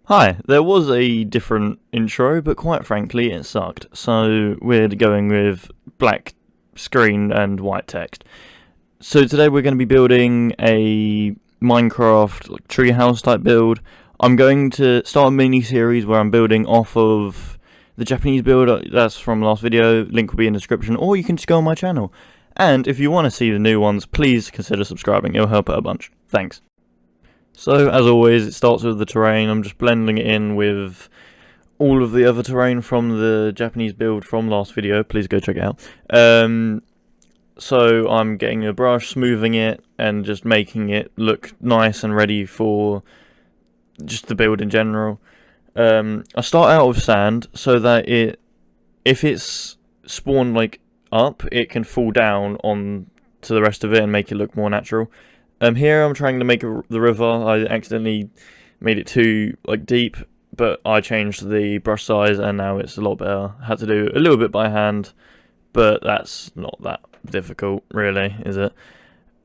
Hi, there was a different intro, but quite frankly, it sucked. So we're going with black screen and white text. So today we're going to be building a Minecraft treehouse type build. I'm going to start a mini series where I'm building off of the Japanese build that's from last video. Link will be in the description, or you can just go on my channel. And if you want to see the new ones, please consider subscribing. It'll help out a bunch. Thanks. So, as always, it starts with the terrain. I'm just blending it in with all of the other terrain from the Japanese build from last video. Please go check it out. So I'm getting a brush, smoothing it, and just making it look nice and ready for just the build in general. I start out with sand so that if it's spawned up, it can fall down on to the rest of it and make it look more natural. Here I'm trying to make the river. I accidentally made it too deep, but I changed the brush size and now it's a lot better. Had to do a little bit by hand, but that's not that difficult, really, is it?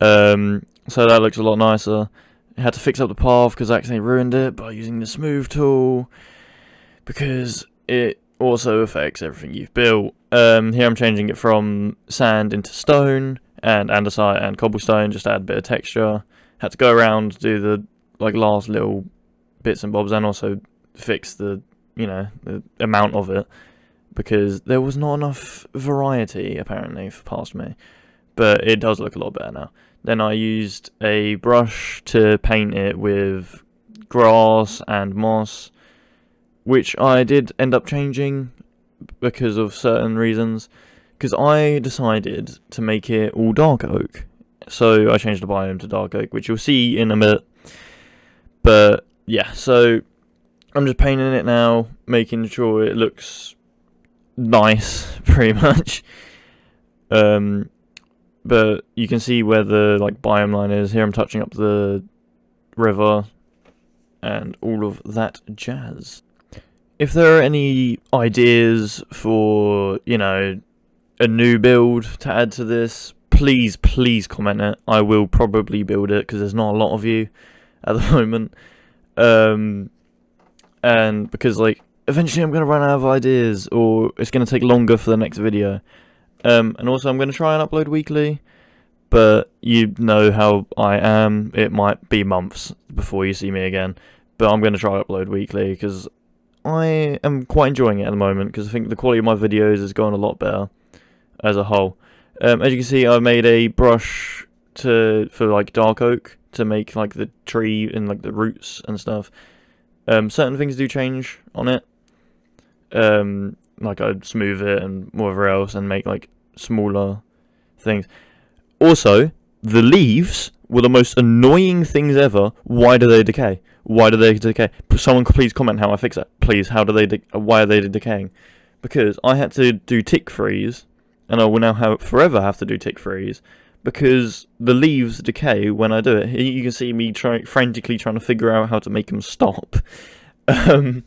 So that looks a lot nicer. I had to fix up the path because I accidentally ruined it by using the smooth tool, because it also affects everything you've built. Here I'm changing it from sand into stone and andesite and cobblestone, just to add a bit of texture. Had to go around, do the last little bits and bobs, and also fix the amount of it, because there was not enough variety apparently past me. But it does look a lot better now. Then I used a brush to paint it with grass and moss, which I did end up changing because of certain reasons. Because I decided to make it all dark oak. So I changed the biome to dark oak, which you'll see in a minute. But yeah, so I'm just painting it now, making sure it looks nice, pretty much. But you can see where the biome line is. Here I'm touching up the river and all of that jazz. If there are any ideas for, a new build to add to this, please comment it. I will probably build it because there's not a lot of you at the moment. And because eventually I'm going to run out of ideas, or it's going to take longer for the next video. And also I'm going to try and upload weekly, but you know how I am. It might be months before you see me again, but I'm going to try to upload weekly because I am quite enjoying it at the moment, because I think the quality of my videos has gone a lot better as a whole. As you can see, I made a brush for dark oak to make the tree and the roots and stuff. Certain things do change on it. I'd smooth it and whatever else and make smaller things. Also, the leaves were the most annoying things ever. Why do they decay? Why do they decay? Someone please comment how I fix that. Please, why are they decaying? Because I had to do tick freeze, and I will now forever have to do tick freeze, because the leaves decay when I do it. You can see me frantically trying to figure out how to make them stop. And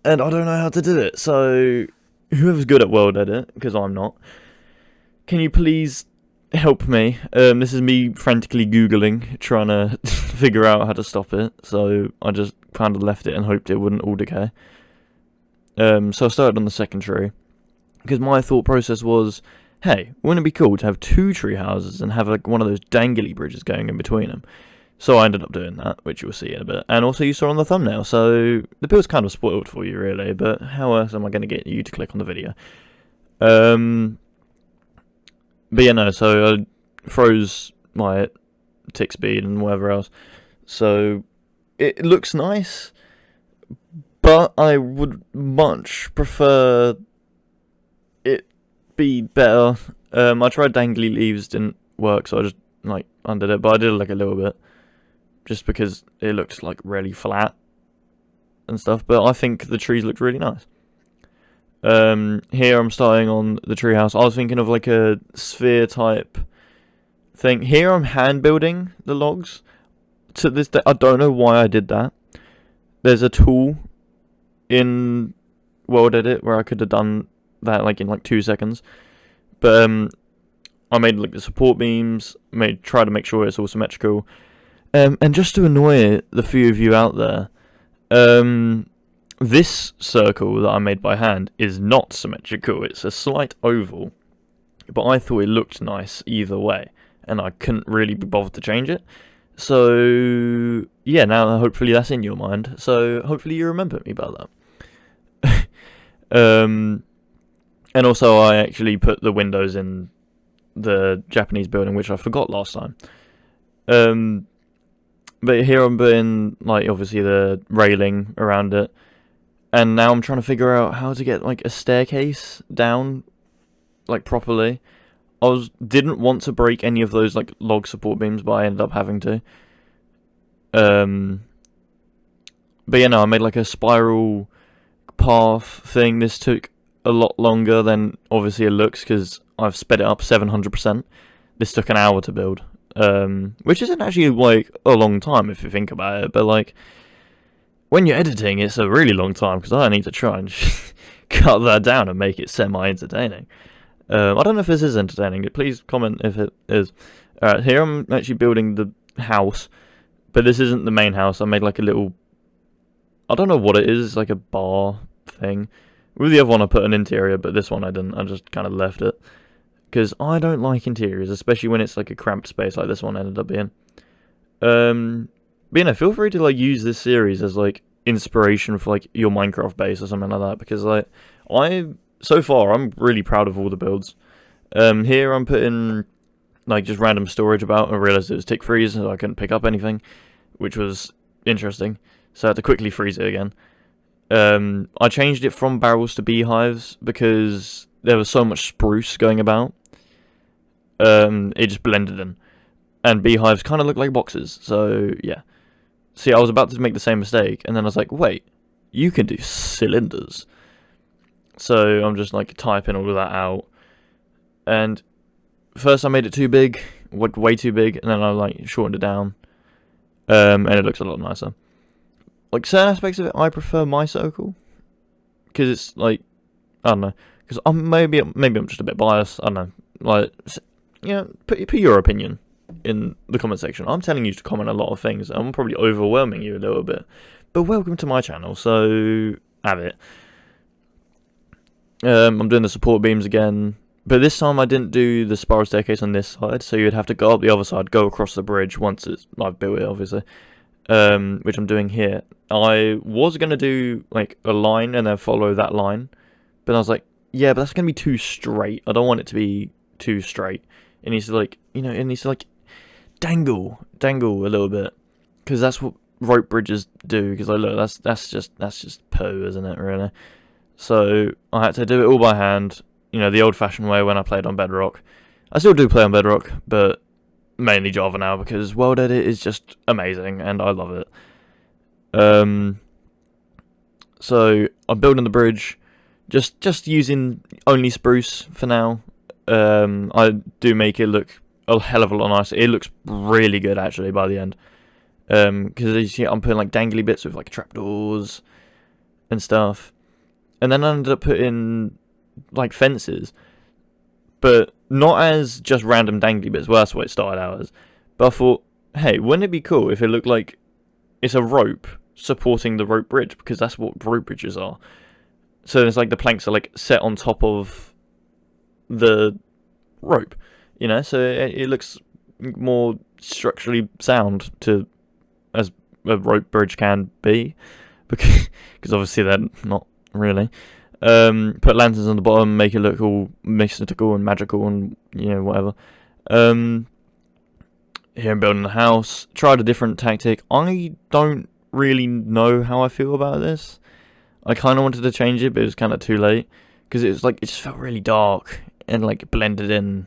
I don't know how to do it, so whoever's good at World Edit, because I'm not, can you please help me? This is me frantically Googling, trying to figure out how to stop it, so I just kind of left it and hoped it wouldn't all decay. So I started on the second tree, because my thought process was, hey, wouldn't it be cool to have two tree houses and have one of those dangly bridges going in between them? So I ended up doing that, which you'll see in a bit. And also you saw on the thumbnail, so the build's kind of spoiled for you, really, but how else am I going to get you to click on the video? But yeah, no, so I froze my tick speed and whatever else. So it looks nice, but I would much prefer it be better. I tried dangly leaves, didn't work, so I just undid it, but I did it a little bit, just because it looks really flat and stuff. But I think the trees looked really nice. Here I'm starting on the treehouse. I was thinking of a sphere type thing. Here I'm hand building the logs. To this day, I don't know why I did that. There's a tool in World Edit where I could have done that in 2 seconds, but I made the support beams, try to make sure it's all symmetrical, and just to annoy the few of you out there, This circle that I made by hand is not symmetrical. It's a slight oval, but I thought it looked nice either way, and I couldn't really be bothered to change it. So yeah, now hopefully that's in your mind. So hopefully you remember me about that. And also I actually put the windows in the Japanese building, which I forgot last time. But here I'm putting, like, obviously the railing around it, and now I'm trying to figure out how to get, like, a staircase down, like, properly. Didn't want to break any of those, like, log support beams, but I ended up having to. But yeah, no, I made, like, a spiral path thing. This took a lot longer than, obviously, it looks, because I've sped it up 700%. This took an hour to build. Which isn't actually, like, a long time if you think about it, but, like, when you're editing, it's a really long time, because I need to try and cut that down and make it semi-entertaining. I don't know if this is entertaining. Please comment if it is. Alright, here I'm actually building the house, but this isn't the main house. I made, like, a little, I don't know what it is. It's like a bar thing. With the other one I put an interior, but this one I didn't. I just kind of left it, because I don't like interiors, especially when it's like a cramped space like this one ended up being. But you know, feel free to, like, use this series as, like, inspiration for, like, your Minecraft base or something like that, because, like, so far I'm really proud of all the builds. Here I'm putting, like, just random storage about. I realised it was tick freeze, so I couldn't pick up anything, which was interesting, so I had to quickly freeze it again. I changed it from barrels to beehives because there was so much spruce going about. It just blended in, and beehives kind of look like boxes, so yeah. See, I was about to make the same mistake, and then I was like, wait, you can do cylinders. So I'm just, like, typing all of that out, and first I made it too big, way too big, and then I, like, shortened it down, and it looks a lot nicer. Like, certain aspects of it, I prefer my circle, because it's, like, I don't know, because maybe I'm just a bit biased, I don't know, like, yeah, put your opinion in the comment section. I'm telling you to comment a lot of things. I'm probably overwhelming you a little bit, but welcome to my channel, so have it. I'm doing the support beams again, but this time I didn't do the spiral staircase on this side, so you'd have to go up the other side, go across the bridge once I've built it, obviously, which I'm doing here. I was going to do, like, a line and then follow that line, but I was like, yeah, but that's going to be too straight. I don't want it to be too straight. It needs to, like, you know, it needs to, like, dangle a little bit, because that's what rope bridges do. Because, like, look, that's just poo, isn't it, really? So I had to do it all by hand, you know, the old-fashioned way when I played on Bedrock. I still do play on Bedrock, but mainly Java now, because World Edit is just amazing and I love it. So I'm building the bridge, just using only spruce for now. I do make it look a hell of a lot nicer. It looks really good, actually, by the end. Because as you see, I'm putting, like, dangly bits with, like, trapdoors and stuff. And then I ended up putting, like, fences, but not as just random dangly bits. Well, that's what it started out as. But I thought, hey, wouldn't it be cool if it looked like it's a rope supporting the rope bridge? Because that's what rope bridges are. So it's like the planks are, like, set on top of the rope, you know, so it looks more structurally sound as a rope bridge can be, because obviously they're not really. Put lanterns on the bottom, make it look all mystical and magical and, you know, whatever. Here I'm building the house. Tried a different tactic. I don't really know how I feel about this. I kind of wanted to change it, but it was kind of too late, because it was like, it just felt really dark and, like, blended in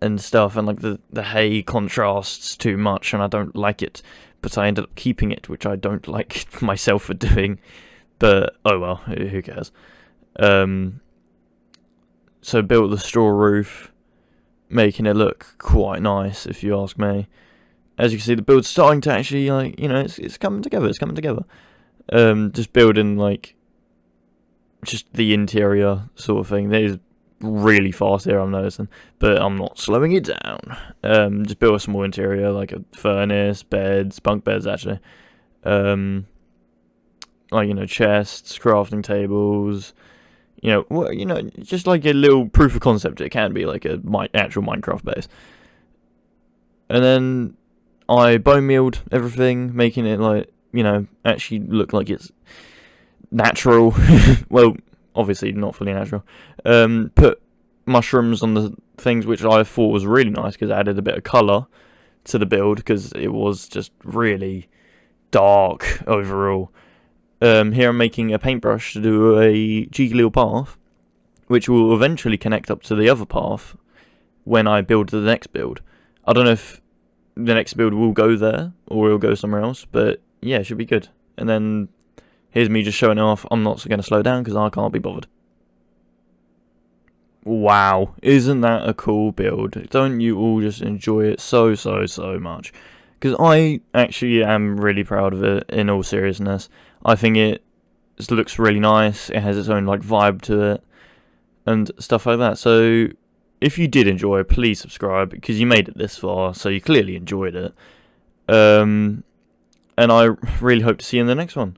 and stuff, and, like, the hay contrasts too much, and I don't like it. But I ended up keeping it, which I don't like myself for doing. But oh well, who cares? So built the straw roof, making it look quite nice, if you ask me. As you can see, the build's starting to actually, like, you know, it's coming together. It's coming together. Just building, like, just the interior sort of thing. It is really fast here, I'm noticing, but I'm not slowing it down. Just build a small interior, like a furnace, beds, bunk beds, actually. like, chests, crafting tables, just like a little proof of concept. It can be like a actual Minecraft base. And then I bone mealed everything, making it like, actually look like it's natural. Well, obviously not fully natural. Put mushrooms on the things, which I thought was really nice because it added a bit of colour to the build, because it was just really dark overall. Here I'm making a paintbrush to do a cheeky little path, which will eventually connect up to the other path when I build the next build. I don't know if the next build will go there or it'll go somewhere else, but yeah, it should be good. And then here's me just showing off. I'm not going to slow down because I can't be bothered. Wow, isn't that a cool build? Don't you all just enjoy it so much? Because I actually am really proud of it, in all seriousness. I think it looks really nice, it has its own like vibe to it, and stuff like that. So if you did enjoy, please subscribe, because you made it this far, so you clearly enjoyed it. And I really hope to see you in the next one.